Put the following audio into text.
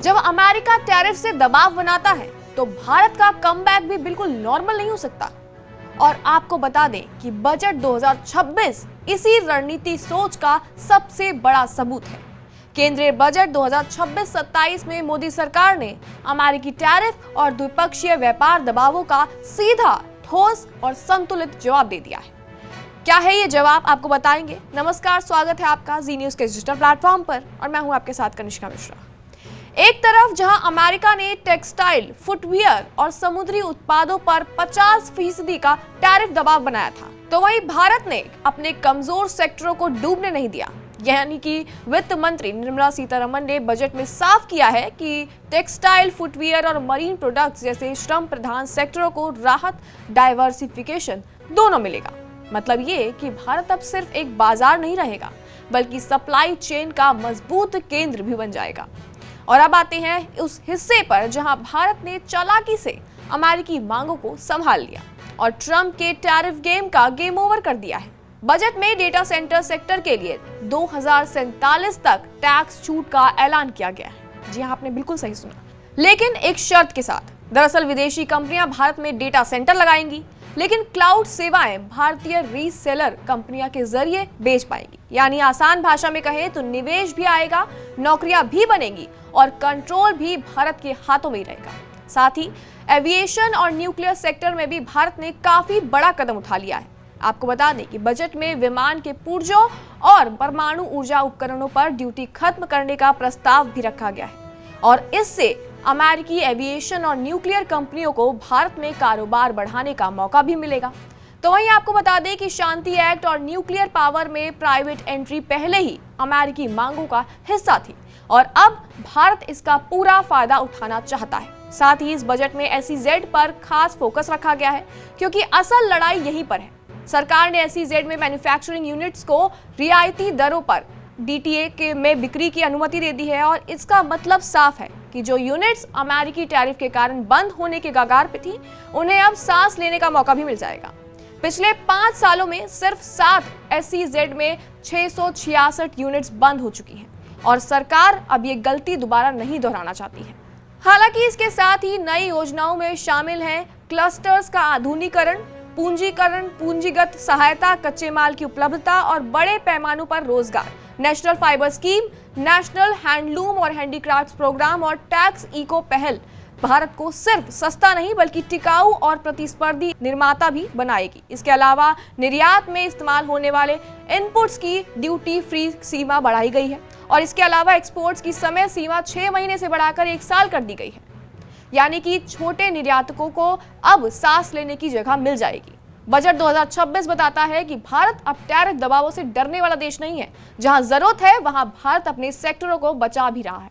जब America tariff से दबाव बनाता है तो भारत का कमबैक भी बिल्कुल नॉर्मल नहीं हो सकता। और आपको बता दें कि बजट 2026 इसी रणनीति सोच का सबसे बड़ा सबूत है। केंद्रीय बजट 2026-27 में मोदी सरकार ने अमेरिकी टैरिफ और द्विपक्षीय व्यापार दबावों का सीधा, ठोस और संतुलित जवाब दे दिया है। क्या है ये जवाब, आपको बताएंगे। नमस्कार, स्वागत है आपका जी न्यूज के डिजिटल प्लेटफॉर्म पर और मैं हूं आपके साथ कनिष्का मिश्रा। एक तरफ जहां अमेरिका ने टेक्सटाइल, फुटवियर और समुद्री उत्पादों पर 50% का टैरिफ दबाव बनाया था, तो वहीं भारत ने अपने कमजोर सेक्टरों को डूबने नहीं दिया। यानी कि वित्त मंत्री निर्मला सीतारमण ने बजट में साफ किया है कि टेक्सटाइल, फुटवियर और मरीन प्रोडक्ट्स जैसे श्रम प्रधान सेक्टरों को राहत, डाइवर्सिफिकेशन दोनों मिलेगा। मतलब ये कि भारत अब सिर्फ एक बाजार नहीं रहेगा, बल्कि सप्लाई चेन का मजबूत केंद्र भी बन जाएगा। और अब आते हैं उस हिस्से पर जहां भारत ने चालाकी से अमेरिकी मांगों को संभाल लिया और ट्रंप के टैरिफ गेम का गेम ओवर कर दिया है। बजट में डेटा सेंटर सेक्टर के लिए 2047 तक टैक्स छूट का ऐलान किया गया है। जी हाँ, आपने बिल्कुल सही सुना, लेकिन एक शर्त के साथ। दरअसल विदेशी कंपनियां भारत में डेटा सेंटर लगाएंगी, लेकिन क्लाउड सेवाएं भारतीय रीसेलर कंपनियां के जरिए बेच पाएंगी। यानी आसान भाषा में कहे तो निवेश भी आएगा, नौकरियां भी बनेंगी और कंट्रोल भी भारत के हाथों में ही रहेगा। साथ ही एविएशन और न्यूक्लियर सेक्टर में भी भारत ने काफी बड़ा कदम उठा लिया है। आपको बता दें कि बजट में विमान के पुर्जों और परमाणु ऊर्जा उपकरणों पर ड्यूटी खत्म करने का प्रस्ताव भी रखा गया है और इससे अमेरिकी एविएशन और न्यूक्लियर कंपनियों को भारत में कारोबार बढ़ाने का मौका भी मिलेगा। तो वहीं आपको बता दें कि शांति एक्ट और न्यूक्लियर पावर में प्राइवेट एंट्री पहले ही अमेरिकी मांगों का हिस्सा थी और अब भारत इसका पूरा फायदा उठाना चाहता है। साथ ही इस बजट में SEZ पर खास फोकस रखा गया है, क्योंकि असल लड़ाई यहीं पर है। सरकार ने SEZ में मैन्युफैक्चरिंग यूनिट्स को रियायती दरों पर DTA में बिक्री की अनुमति दे दी है और इसका मतलब साफ है कि जो यूनिट्स अमेरिकी टैरिफ के कारण बंद होने के कगार पे थी, उन्हें अब सांस लेने का मौका भी मिल जाएगा। पिछले 5 सालों में सिर्फ 7 SEZ में 666 यूनिट्स बंद हो चुकी हैं और सरकार अब ये गलती दोबारा नहीं दोहराना चाहती है। हालांकि इसके साथ ही नई योजनाओं में शामिल हैं क्लस्टर्स का आधुनिकीकरण, पूंजीकरण, पूंजीगत सहायता, कच्चे माल की उपलब्धता और बड़े पैमानों पर रोजगार, national fibre scheme, national handloom और हैंडीक्राफ्ट्स प्रोग्राम और टैक्स इको पहल भारत को सिर्फ सस्ता नहीं बल्कि टिकाऊ और प्रतिस्पर्धी निर्माता भी बनाएगी। इसके अलावा निर्यात में इस्तेमाल होने वाले इनपुट्स की ड्यूटी फ्री सीमा बढ़ाई गई है और इसके अलावा एक्सपोर्ट्स की समय सीमा 6 महीने से बढ़ाकर 1 साल कर दी गई है। यानी कि छोटे निर्यातकों को अब सांस लेने की जगह मिल जाएगी। बजट 2026 बताता है कि भारत अब टैरिफ दबावों से डरने वाला देश नहीं है। जहां जरूरत है वहां भारत अपने सेक्टरों को बचा भी रहा है।